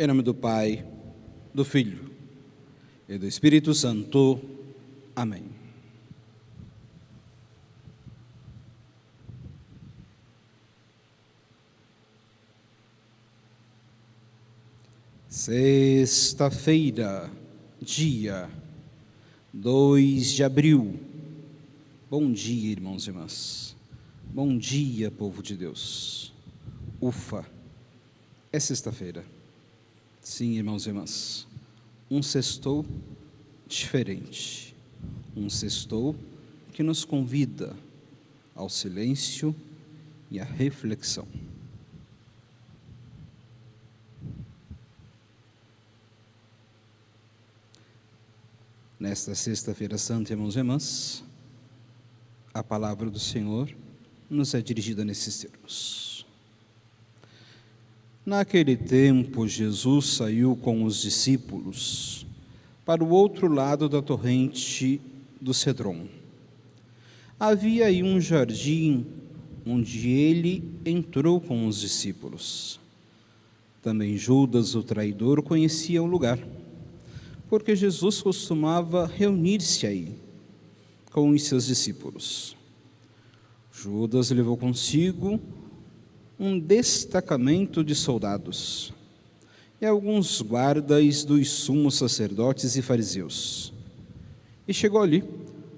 Em nome do Pai, do Filho e do Espírito Santo. Amém. Sexta-feira, dia 2 de abril. Bom dia, irmãos e irmãs. Bom dia, povo de Deus. Ufa, é sexta-feira. Sim, irmãos e irmãs, um sextou diferente, um sextou que nos convida ao silêncio e à reflexão. Nesta sexta-feira santa, irmãos e irmãs, a palavra do Senhor nos é dirigida nesses termos. Naquele tempo, Jesus saiu com os discípulos para o outro lado da torrente do Cedron. Havia aí um jardim onde ele entrou com os discípulos. Também Judas, o traidor, conhecia o lugar, porque Jesus costumava reunir-se aí com os seus discípulos. Judas levou consigo um destacamento de soldados e alguns guardas dos sumos sacerdotes e fariseus. E chegou ali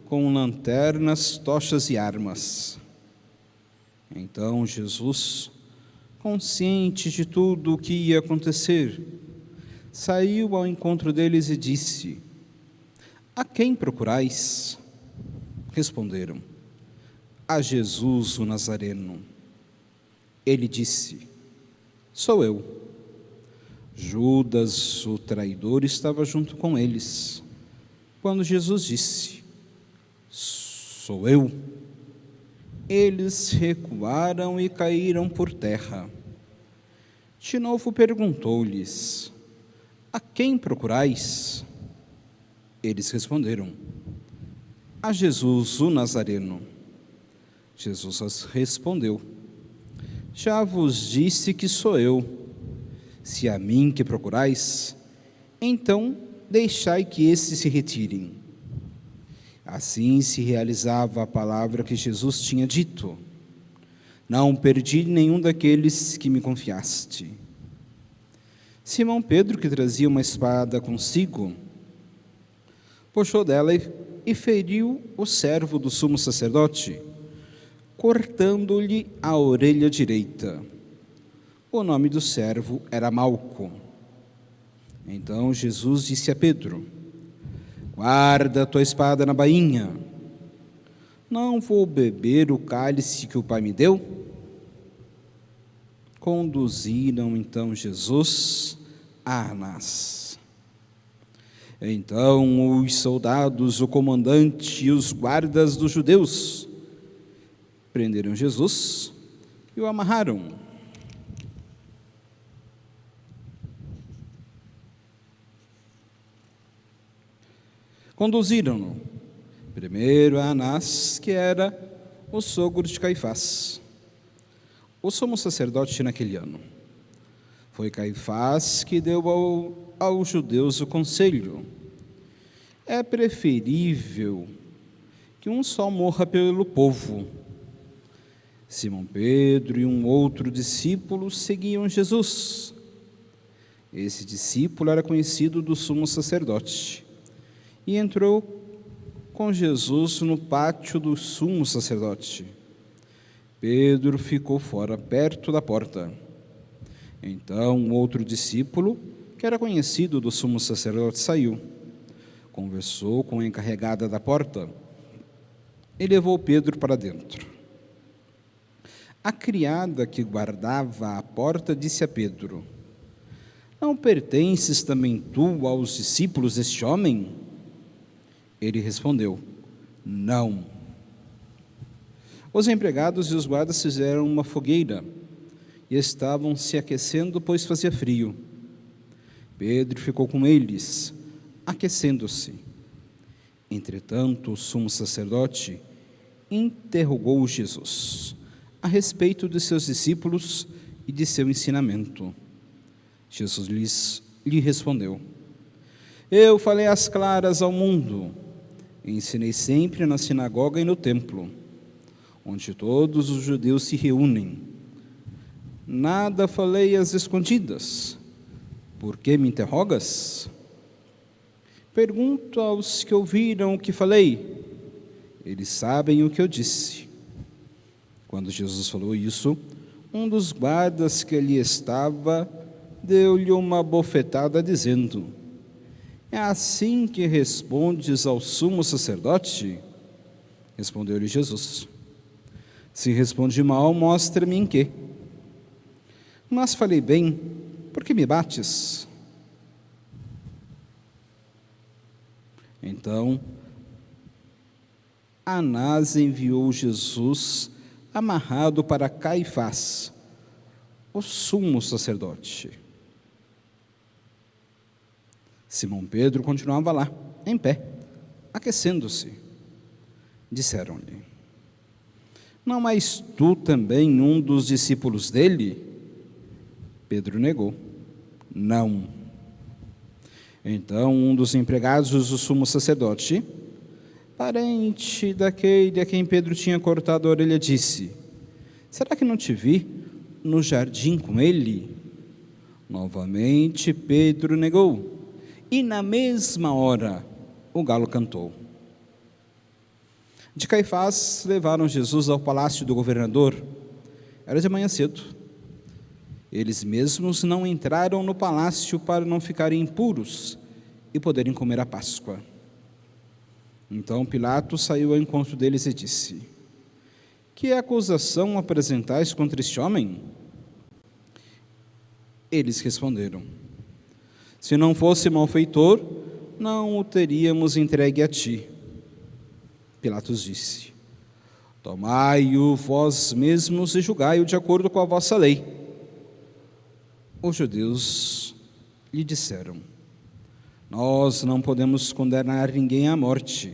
com lanternas, tochas e armas. Então Jesus, consciente de tudo o que ia acontecer, saiu ao encontro deles e disse: "A quem procurais?" Responderam: "A Jesus o Nazareno." Ele disse: "Sou eu." Judas, o traidor, estava junto com eles. Quando Jesus disse: "Sou eu," eles recuaram e caíram por terra. De novo perguntou-lhes: "A quem procurais?" Eles responderam: "A Jesus o Nazareno." Jesus respondeu: "Já vos disse que sou eu. Se é a mim que procurais, então deixai que esses se retirem." Assim se realizava a palavra que Jesus tinha dito: "Não perdi nenhum daqueles que me confiaste." Simão Pedro, que trazia uma espada consigo, puxou dela e feriu o servo do sumo sacerdote, cortando-lhe a orelha direita. O nome do servo era Malco. Então Jesus disse a Pedro: "Guarda a tua espada na bainha. Não vou beber o cálice que o Pai me deu?" Conduziram então Jesus a Anás. Então os soldados, o comandante e os guardas dos judeus prenderam Jesus e o amarraram. Conduziram-no primeiro a Anás, que era o sogro de Caifás, o sumo sacerdote naquele ano. Foi Caifás que deu aos judeus o conselho: é preferível que um só morra pelo povo. Simão Pedro e um outro discípulo seguiam Jesus. Esse discípulo era conhecido do sumo sacerdote e entrou com Jesus no pátio do sumo sacerdote. Pedro ficou fora, perto da porta. Então um outro discípulo, que era conhecido do sumo sacerdote, saiu, conversou com a encarregada da porta e levou Pedro para dentro. A criada que guardava a porta disse a Pedro: "Não pertences também tu aos discípulos deste homem?" Ele respondeu: "Não." Os empregados e os guardas fizeram uma fogueira e estavam se aquecendo, pois fazia frio. Pedro ficou com eles, aquecendo-se. Entretanto, o sumo sacerdote interrogou Jesus a respeito de seus discípulos e de seu ensinamento. Jesus lhe respondeu: Eu falei às claras ao mundo, ensinei sempre na sinagoga e no templo, onde todos os judeus se reúnem. Nada falei às escondidas. Por que me interrogas? Pergunto aos que ouviram o que falei. Eles sabem o que eu disse. Quando Jesus falou isso, um dos guardas que ali estava deu-lhe uma bofetada, dizendo: É assim que respondes ao sumo sacerdote? Respondeu-lhe Jesus: Se respondi mal, mostra-me em quê. Mas falei bem, por que me bates? Então, Anás enviou Jesus amarrado para Caifás, o sumo sacerdote. Simão Pedro continuava lá, em pé, aquecendo-se. Disseram-lhe: Não és tu também um dos discípulos dele? Pedro negou: Não. Então um dos empregados do sumo sacerdote, parente daquele a quem Pedro tinha cortado a orelha, disse: Será que não te vi no jardim com ele? Novamente Pedro negou, e na mesma hora o galo cantou. De Caifás levaram Jesus ao palácio do governador. Era de manhã cedo. Eles mesmos não entraram no palácio para não ficarem impuros e poderem comer a Páscoa. Então Pilatos saiu ao encontro deles e disse: Que acusação apresentais contra este homem? Eles responderam: Se não fosse malfeitor, não o teríamos entregue a ti. Pilatos disse: Tomai-o vós mesmos e julgai-o de acordo com a vossa lei. Os judeus lhe disseram: Nós não podemos condenar ninguém à morte.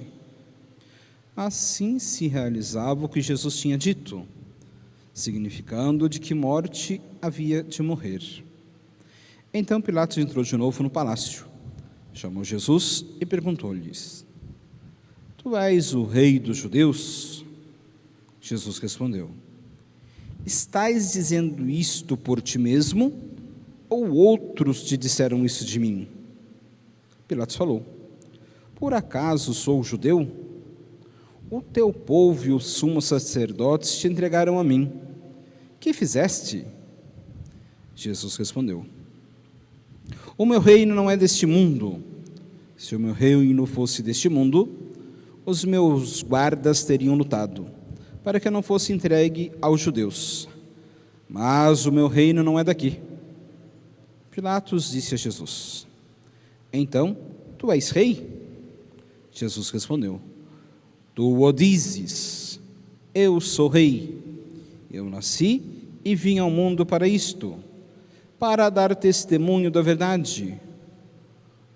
Assim se realizava o que Jesus tinha dito, significando de que morte havia de morrer. Então Pilatos entrou de novo no palácio, chamou Jesus e perguntou-lhes: Tu és o rei dos judeus? Jesus respondeu: Estais dizendo isto por ti mesmo, ou outros te disseram isso de mim? Pilatos falou: Por acaso sou judeu? O teu povo e os sumos sacerdotes te entregaram a mim. Que fizeste? Jesus respondeu: O meu reino não é deste mundo. Se o meu reino fosse deste mundo, os meus guardas teriam lutado, para que eu não fosse entregue aos judeus. Mas o meu reino não é daqui. Pilatos disse a Jesus: Então, tu és rei? Jesus respondeu: Tu o dizes. Eu sou rei. Eu nasci e vim ao mundo para isto, para dar testemunho da verdade.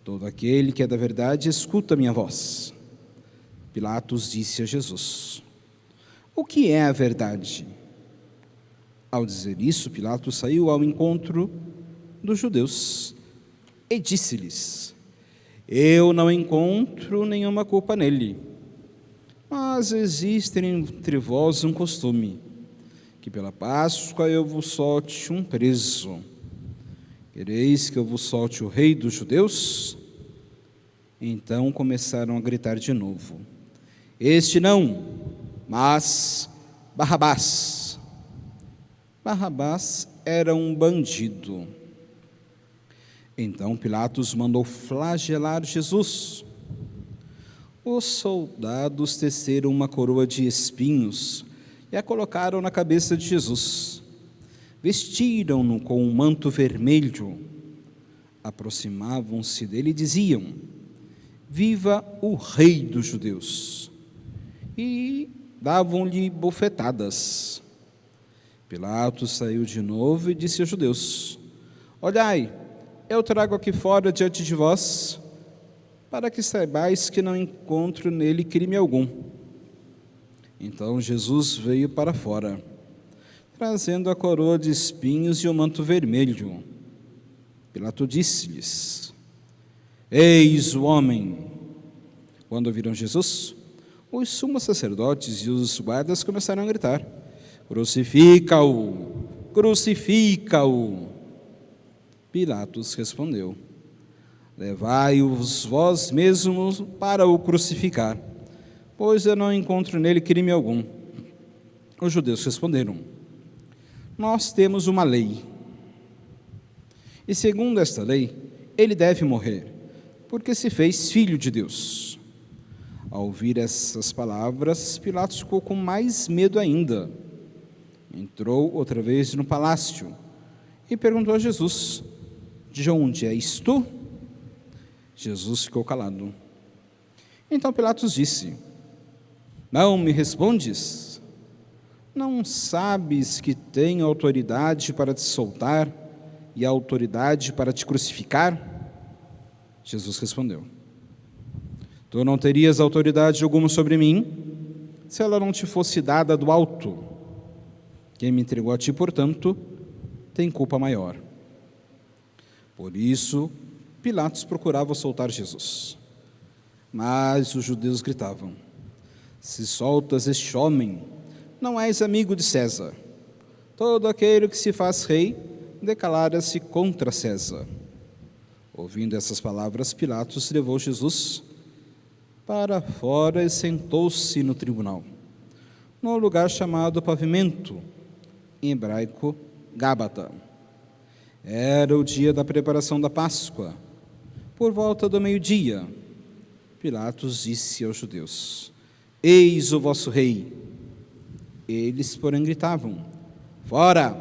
Todo aquele que é da verdade escuta a minha voz. Pilatos disse a Jesus: O que é a verdade? Ao dizer isso, Pilatos saiu ao encontro dos judeus e disse-lhes: Eu não encontro nenhuma culpa nele, mas existe entre vós um costume, que pela Páscoa eu vos solte um preso. Quereis que eu vos solte o rei dos judeus? Então começaram a gritar de novo: Este não, mas Barrabás. Barrabás era um bandido. Então Pilatos mandou flagelar Jesus. Os soldados teceram uma coroa de espinhos e a colocaram na cabeça de Jesus. Vestiram-no com um manto vermelho. Aproximavam-se dele e diziam: Viva o rei dos judeus! E davam-lhe bofetadas. Pilatos saiu de novo e disse aos judeus: Olhai, eu trago aqui fora diante de vós, para que saibais que não encontro nele crime algum. Então Jesus veio para fora, trazendo a coroa de espinhos e o manto vermelho. Pilatos disse-lhes: Eis o homem. Quando ouviram Jesus, os sumos sacerdotes e os guardas começaram a gritar: Crucifica-o! Crucifica-o! Pilatos respondeu: Levai-os vós mesmos para o crucificar, pois eu não encontro nele crime algum. Os judeus responderam: Nós temos uma lei, e segundo esta lei, ele deve morrer, porque se fez filho de Deus. Ao ouvir essas palavras, Pilatos ficou com mais medo ainda. Entrou outra vez no palácio e perguntou a Jesus: De onde és tu? Jesus ficou calado. Então Pilatos disse: Não me respondes? Não sabes que tenho autoridade para te soltar e autoridade para te crucificar? Jesus respondeu: Tu não terias autoridade alguma sobre mim, se ela não te fosse dada do alto. Quem me entregou a ti, portanto, tem culpa maior. Por isso, Pilatos procurava soltar Jesus. Mas os judeus gritavam: Se soltas este homem, não és amigo de César. Todo aquele que se faz rei declara-se contra César. Ouvindo essas palavras, Pilatos levou Jesus para fora e sentou-se no tribunal, no lugar chamado Pavimento, em hebraico, Gábata. Era o dia da preparação da Páscoa. Por volta do meio-dia, Pilatos disse aos judeus: Eis o vosso rei. Eles, porém, gritavam: Fora,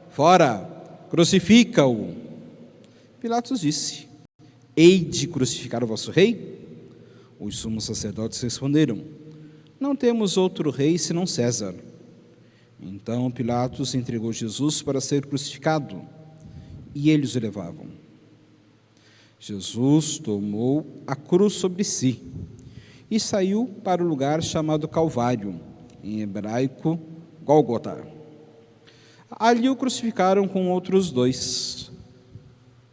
fora, crucifica-o. Pilatos disse: Hei de crucificar o vosso rei? Os sumos sacerdotes responderam: Não temos outro rei senão César. Então Pilatos entregou Jesus para ser crucificado, e eles o levavam. Jesus tomou a cruz sobre si e saiu para o lugar chamado Calvário, em hebraico, Gólgota. Ali o crucificaram com outros dois,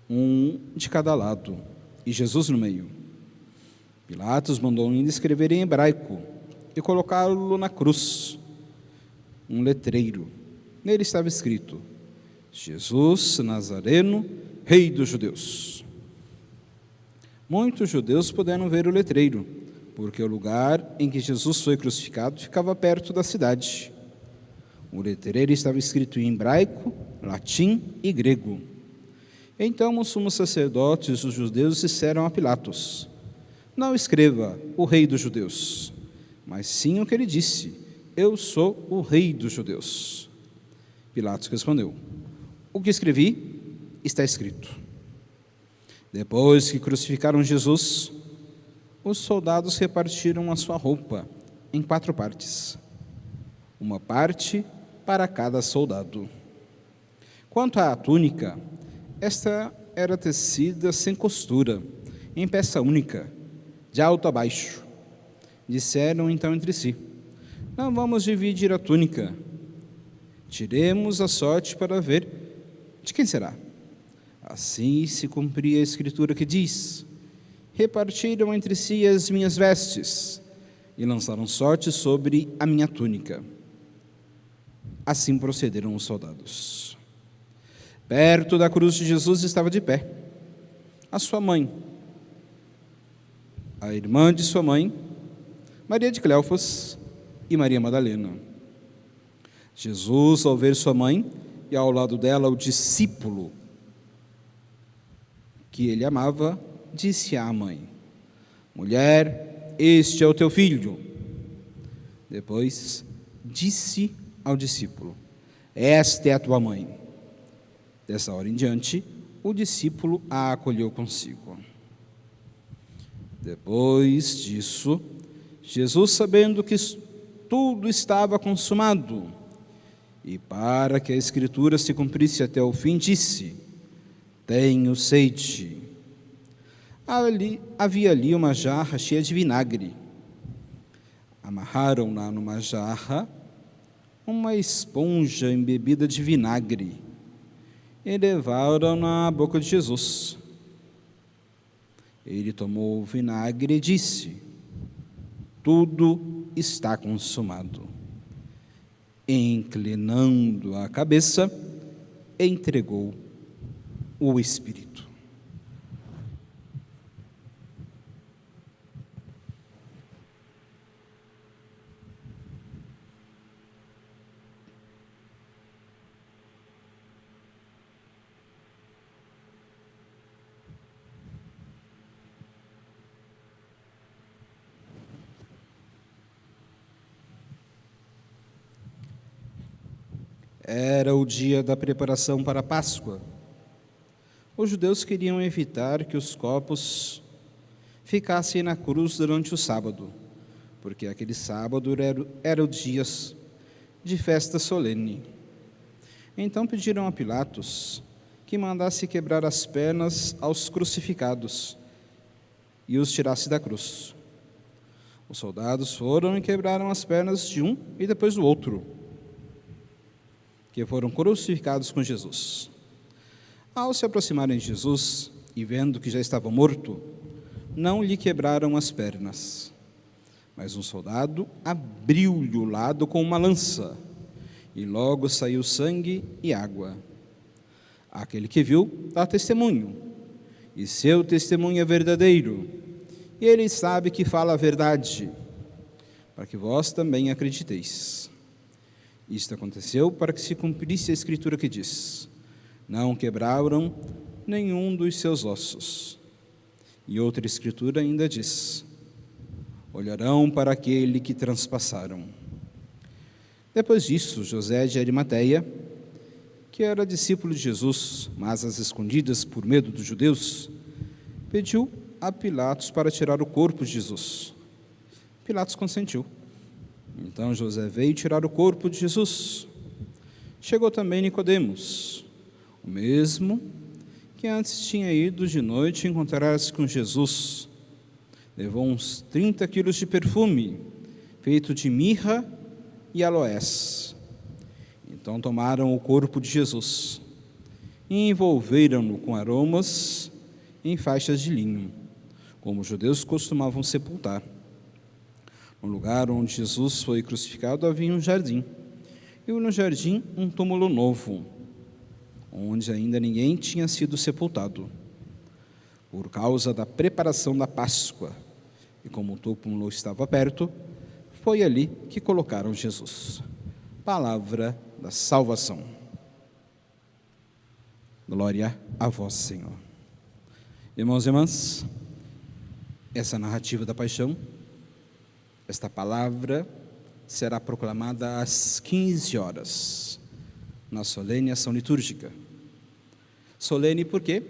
um de cada lado, e Jesus no meio. Pilatos mandou ainda escrever em hebraico e colocá-lo na cruz, um letreiro. Nele estava escrito: Jesus Nazareno, Rei dos Judeus. Muitos judeus puderam ver o letreiro, porque o lugar em que Jesus foi crucificado ficava perto da cidade. O letreiro estava escrito em hebraico, latim e grego. Então os sumos sacerdotes e os judeus disseram a Pilatos: Não escreva o Rei dos Judeus, mas sim o que ele disse: Eu sou o Rei dos Judeus. Pilatos respondeu: O que escrevi está escrito. Depois que crucificaram Jesus, os soldados repartiram a sua roupa em 4 partes, uma parte para cada soldado. Quanto à túnica, esta era tecida sem costura, em peça única, de alto a baixo. Disseram então entre si: Não vamos dividir a túnica. Tiremos a sorte para ver de quem será. Assim se cumpria a escritura que diz: Repartiram entre si as minhas vestes e lançaram sorte sobre a minha túnica. Assim procederam os soldados. Perto da cruz de Jesus estava de pé a sua mãe, a irmã de sua mãe, Maria de Cleofas e Maria Madalena. Jesus, ao ver sua mãe e ao lado dela o discípulo que ele amava, disse à mãe: Mulher, este é o teu filho. Depois disse ao discípulo: Esta é a tua mãe. Dessa hora em diante, o discípulo a acolheu consigo. Depois disso, Jesus, sabendo que tudo estava consumado, e para que a Escritura se cumprisse até o fim, disse: Tenho sede. Havia ali uma jarra cheia de vinagre. Amarraram lá numa jarra uma esponja embebida de vinagre e levaram-no à boca de Jesus. Ele tomou o vinagre e disse: tudo está consumado. Inclinando a cabeça, entregou o Espírito. Era o dia da preparação para a Páscoa. Os judeus queriam evitar que os corpos ficassem na cruz durante o sábado, porque aquele sábado era o dia de festa solene. Então pediram a Pilatos que mandasse quebrar as pernas aos crucificados e os tirasse da cruz. Os soldados foram e quebraram as pernas de um e depois do outro, que foram crucificados com Jesus. Ao se aproximarem de Jesus e vendo que já estava morto, não lhe quebraram as pernas, mas um soldado abriu-lhe o lado com uma lança, e logo saiu sangue e água. Aquele que viu dá testemunho, e seu testemunho é verdadeiro, e ele sabe que fala a verdade, para que vós também acrediteis. Isto aconteceu para que se cumprisse a Escritura que diz: não quebraram nenhum dos seus ossos. E outra Escritura ainda diz: olharão para aquele que transpassaram. Depois disso, José de Arimateia, que era discípulo de Jesus, mas às escondidas por medo dos judeus, pediu a Pilatos para tirar o corpo de Jesus. Pilatos consentiu. Então José veio tirar o corpo de Jesus. Chegou também Nicodemos, o mesmo que antes tinha ido de noite encontrar-se com Jesus. Levou uns 30 quilos de perfume, feito de mirra e aloés. Então tomaram o corpo de Jesus e envolveram-no com aromas em faixas de linho, como os judeus costumavam sepultar. No lugar onde Jesus foi crucificado havia um jardim, e no jardim um túmulo novo, onde ainda ninguém tinha sido sepultado. Por causa da preparação da Páscoa, e como o túmulo estava perto, foi ali que colocaram Jesus. Palavra da salvação. Glória a vós, Senhor. Irmãos e irmãs, essa narrativa da paixão, esta palavra será proclamada às 15 horas, na solene ação litúrgica. Solene por quê?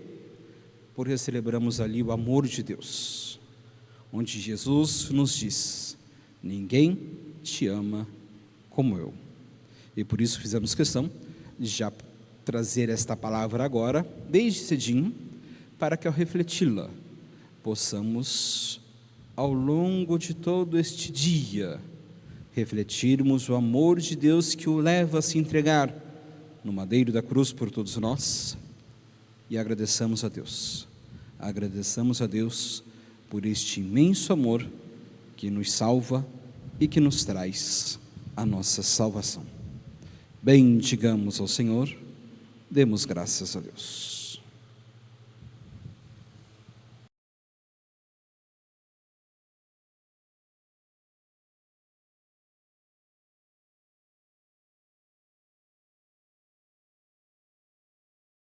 Porque celebramos ali o amor de Deus, onde Jesus nos diz: ninguém te ama como eu. E por isso fizemos questão de já trazer esta palavra agora, desde cedinho, para que ao refleti-la, possamos, ao longo de todo este dia, refletirmos o amor de Deus que o leva a se entregar no madeiro da cruz por todos nós, e agradeçamos a Deus. Agradeçamos a Deus por este imenso amor que nos salva e que nos traz a nossa salvação. Bendigamos ao Senhor, demos graças a Deus.